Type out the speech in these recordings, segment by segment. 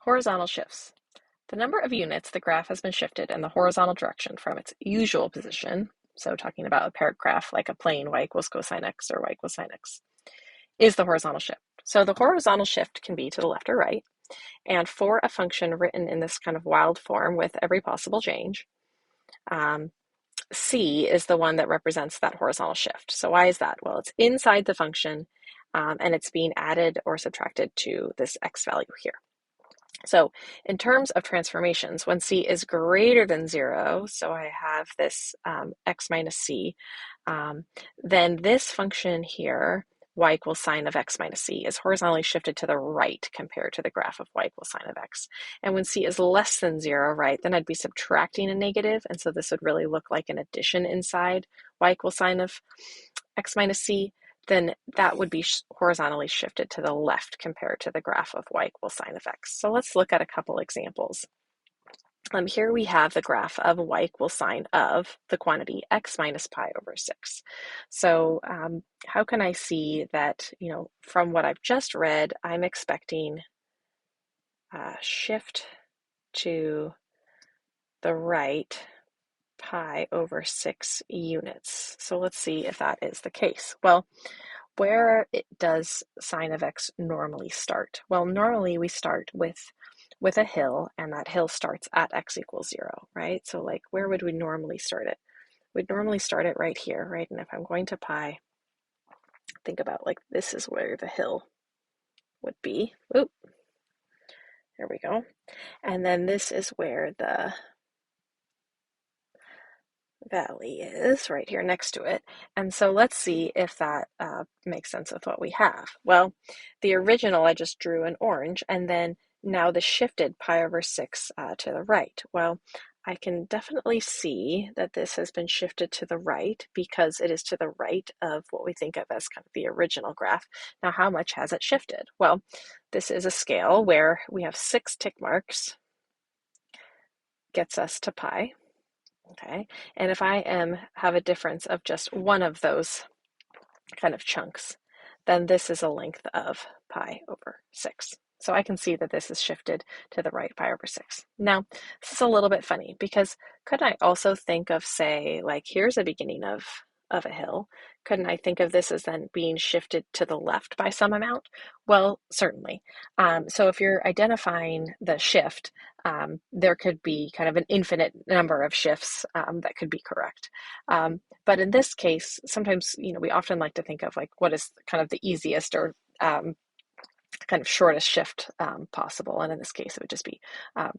Horizontal shifts. The number of units the graph has been shifted in the horizontal direction from its usual position, so talking about a paired graph like a plane y equals cosine x or y equals sine x, is the horizontal shift. So the horizontal shift can be to the left or right, and for a function written in this kind of wild form with every possible change, c is the one that represents that horizontal shift. So why is that? Well, it's inside the function, and it's being added or subtracted to this x value here. So in terms of transformations, when c is greater than 0, so I have this x minus c, then this function here, y equals sine of x minus c, is horizontally shifted to the right compared to the graph of y equals sine of x. And when c is less than 0, right, then I'd be subtracting a negative, and so this would really look like an addition inside y equals sine of x minus c. Then that would be horizontally shifted to the left compared to the graph of y equals sine of x. So let's look at a couple examples. Here we have the graph of y equals sine of the quantity x minus pi over 6. So how can I see that, from what I've just read, I'm expecting a shift to the right pi over 6 units. So let's see if that is the case. Well, where does sine of x normally start? Well, normally we start with a hill, and that hill starts at x equals 0, right? So like, where would we normally start it? We'd normally start it right here, right? And if I'm going to pi, think about like this is where the hill would be. Oop, there we go. And then this is where the valley is, right here next to it. And so let's see if that makes sense with what we have. Well, the original, I just drew an orange, and then now the shifted pi over 6 to the right. Well, I can definitely see that this has been shifted to the right because it is to the right of what we think of as kind of the original graph. Now, how much has it shifted? Well, this is a scale where we have 6 tick marks, gets us to pi. Okay, and if I have a difference of just one of those kind of chunks, then this is a length of pi over 6. So I can see that this is shifted to the right pi over 6. Now, this is a little bit funny because couldn't I also think of, say, like here's a beginning of a hill. Couldn't I think of this as then being shifted to the left by some amount? Well, certainly. So if you're identifying the shift, there could be kind of an infinite number of shifts that could be correct. But in this case, sometimes, we often like to think of like what is kind of the easiest or kind of shortest shift possible. And in this case, it would just be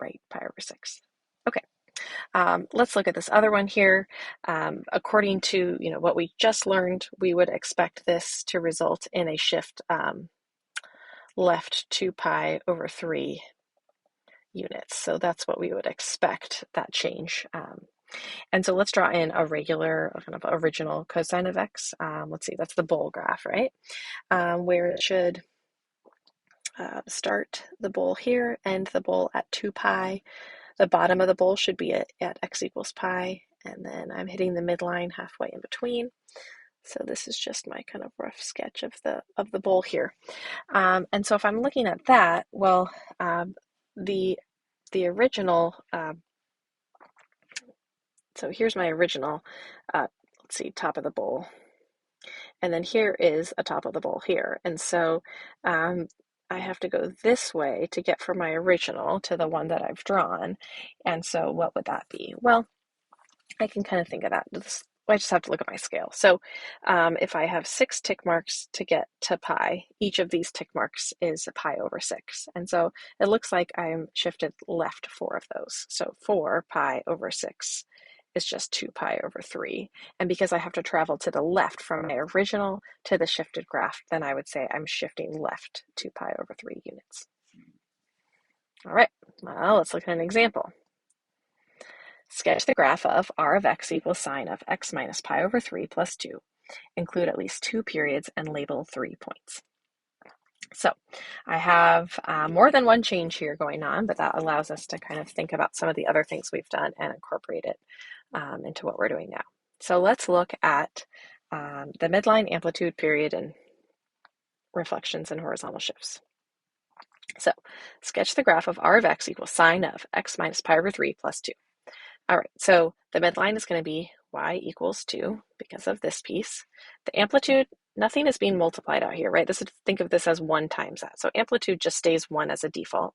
right pi over 6. Okay. Let's look at this other one here. According to what we just learned, we would expect this to result in a shift left 2 pi over 3 units. So that's what we would expect, that change. And so let's draw in a regular, kind of original cosine of x. Let's see, that's the bowl graph, right? Where it should start the bowl here, end the bowl at 2 pi. The bottom of the bowl should be at x equals pi, and then I'm hitting the midline halfway in between. So this is just my kind of rough sketch of the bowl here. And so if I'm looking at that, well, the original, so here's my original, let's see, top of the bowl. And then here is a top of the bowl here. And so I have to go this way to get from my original to the one that I've drawn. And so what would that be? Well, I can kind of think of that. I just have to look at my scale. So if I have 6 tick marks to get to pi, each of these tick marks is a pi over 6. And so it looks like I'm shifted left 4 of those. So 4 pi over 6 is just 2 pi over 3. And because I have to travel to the left from my original to the shifted graph, then I would say I'm shifting left 2 pi over 3 units. All right, well, let's look at an example. Sketch the graph of r of x equals sine of x minus pi over 3 plus 2. Include at least 2 periods and label 3 points. So I have more than one change here going on, but that allows us to kind of think about some of the other things we've done and incorporate it into what we're doing now. So let's look at the midline, amplitude, period, and reflections and horizontal shifts. So sketch the graph of r of x equals sine of x minus pi over 3 plus 2. All right, so the midline is going to be y equals 2 because of this piece. The amplitude, nothing is being multiplied out here, right? Think of this as 1 times that. So amplitude just stays 1 as a default.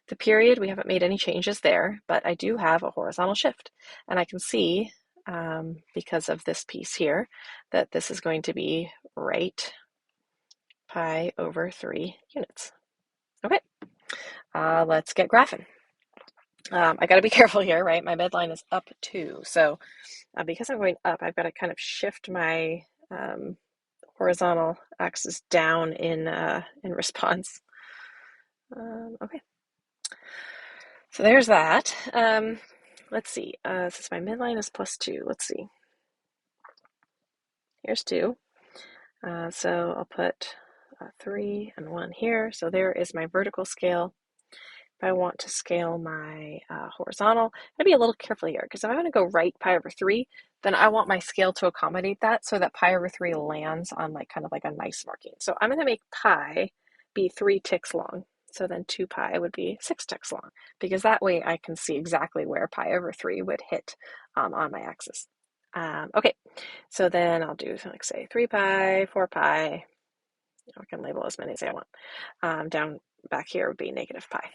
The period, we haven't made any changes there, but I do have a horizontal shift. And I can see, because of this piece here, that this is going to be right pi over 3 units. Okay, let's get graphing. I got to be careful here, right? My midline is up 2. So because I'm going up, I've got to kind of shift my horizontal axis down in response. Okay, so there's that. Let's see. Since my midline is plus 2, let's see. Here's 2. So I'll put 3 and 1 here. So there is my vertical scale. If I want to scale my horizontal, I'm going to be a little careful here because if I want to go right pi over 3, then I want my scale to accommodate that so that pi over 3 lands on like kind of like a nice marking. So I'm going to make pi be 3 ticks long. So then 2 pi would be 6 ticks long because that way I can see exactly where pi over 3 would hit on my axis. Okay, so then I'll do like say 3 pi, 4 pi. I can label as many as I want. Down back here would be negative pi.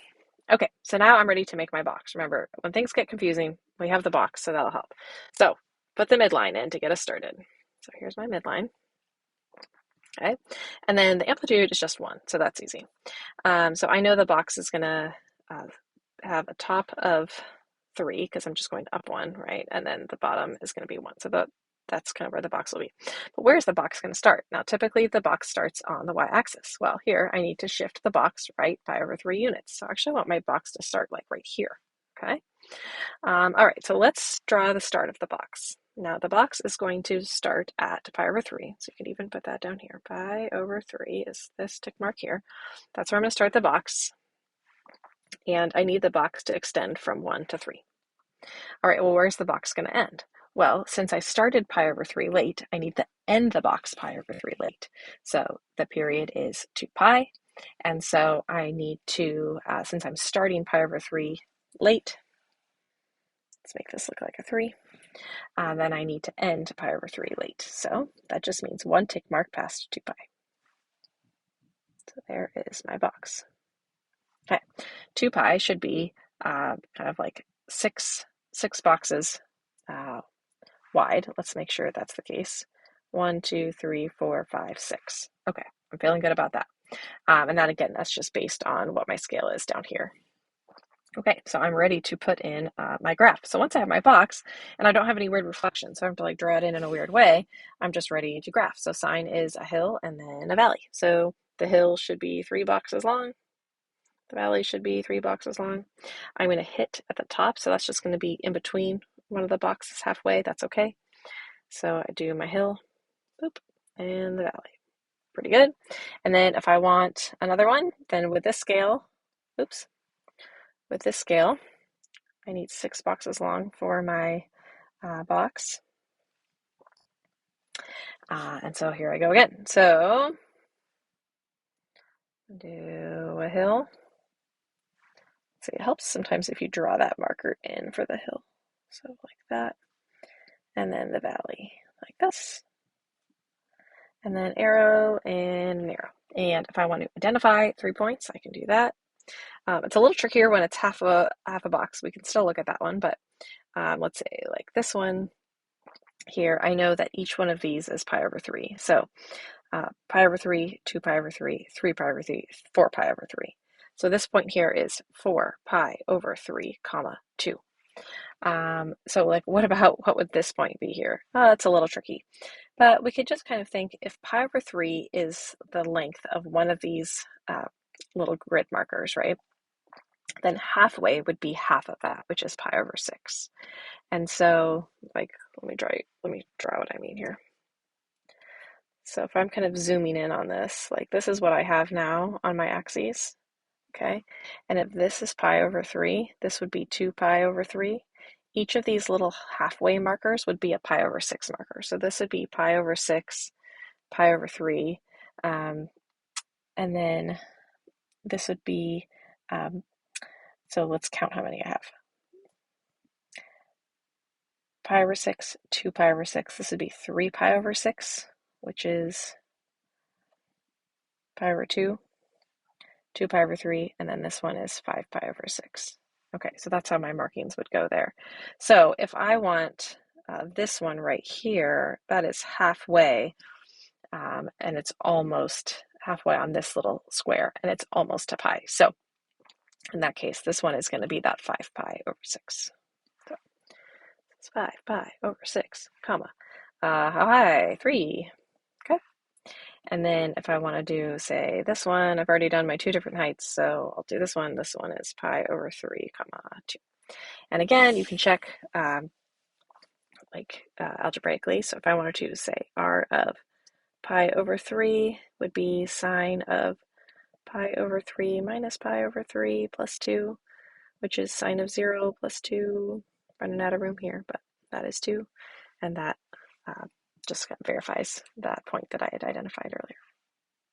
Okay, so now I'm ready to make my box. Remember, when things get confusing, we have the box, so that'll help. So put the midline in to get us started. So here's my midline. Okay, and then the amplitude is just 1, so that's easy. So I know the box is going to have a top of 3 because I'm just going up 1, right? And then the bottom is going to be 1. So that's kind of where the box will be. But where's the box going to start? Now, typically the box starts on the y-axis. Well, here I need to shift the box right pi over 3 units. So actually I want my box to start like right here, okay? All right, so let's draw the start of the box. Now the box is going to start at pi over 3. So you can even put that down here. Pi over 3 is this tick mark here. That's where I'm going to start the box. And I need the box to extend from 1 to 3. All right, well, where's the box going to end? Well, since I started pi over 3 late, I need to end the box pi over 3 late. So the period is 2 pi. And so I need to, since I'm starting pi over 3 late, let's make this look like a 3, then I need to end pi over 3 late. So that just means 1 tick mark past 2 pi. So there is my box. Okay, 2 pi should be kind of like six boxes wide. Let's make sure that's the case. 1, 2, 3, 4, 5, 6. Okay, I'm feeling good about that. And that again, that's just based on what my scale is down here. Okay, so I'm ready to put in my graph. So once I have my box, and I don't have any weird reflections, so I don't have to like draw it in a weird way, I'm just ready to graph. So sine is a hill and then a valley. So the hill should be 3 boxes long. The valley should be 3 boxes long. I'm going to hit at the top, so that's just going to be in between one of the boxes halfway. That's okay. So I do my hill, boop, and the valley. Pretty good. And then if I want another one, then with this scale, oops, with this scale, I need 6 boxes long for my box. And so here I go again. So do a hill. So it helps sometimes if you draw that marker in for the hill. So like that. And then the valley like this. And then arrow and an arrow. And if I want to identify 3 points, I can do that. It's a little trickier when it's half a box. We can still look at that one, but let's say like this one here, I know that each one of these is pi over 3. So pi over 3, 2 pi over 3, 3 pi over 3, 4 pi over 3. So this point here is 4 pi over 3, comma 2. So like what would this point be here? It's a little tricky. But we could just kind of think if pi over 3 is the length of one of these little grid markers, right? Then halfway would be half of that, which is pi over 6. And so like let me draw what I mean here. So if I'm kind of zooming in on this, like this is what I have now on my axes, okay? And if this is pi over 3, this would be 2 pi over 3. Each of these little halfway markers would be a pi over 6 marker. So this would be pi over 6, pi over 3, and then this would be, so let's count how many I have. Pi over 6, 2 pi over 6. This would be 3 pi over 6, which is pi over 2, 2 pi over 3, and then this one is 5 pi over 6. Okay, so that's how my markings would go there. So if I want this one right here, that is halfway, and it's almost halfway on this little square, and it's almost to pi. So in that case, this one is going to be that 5 pi over 6. So it's 5 pi over 6, comma, how high? 3. Okay. And then if I want to do, say, this one, I've already done my 2 different heights, so I'll do this one. This one is pi over 3, comma, 2. And again, you can check algebraically. So if I wanted to say r of pi over 3 would be sine of pi over 3 minus pi over 3 plus 2, which is sine of 0 plus 2. Running out of room here, but that is 2. And that just verifies that point that I had identified earlier.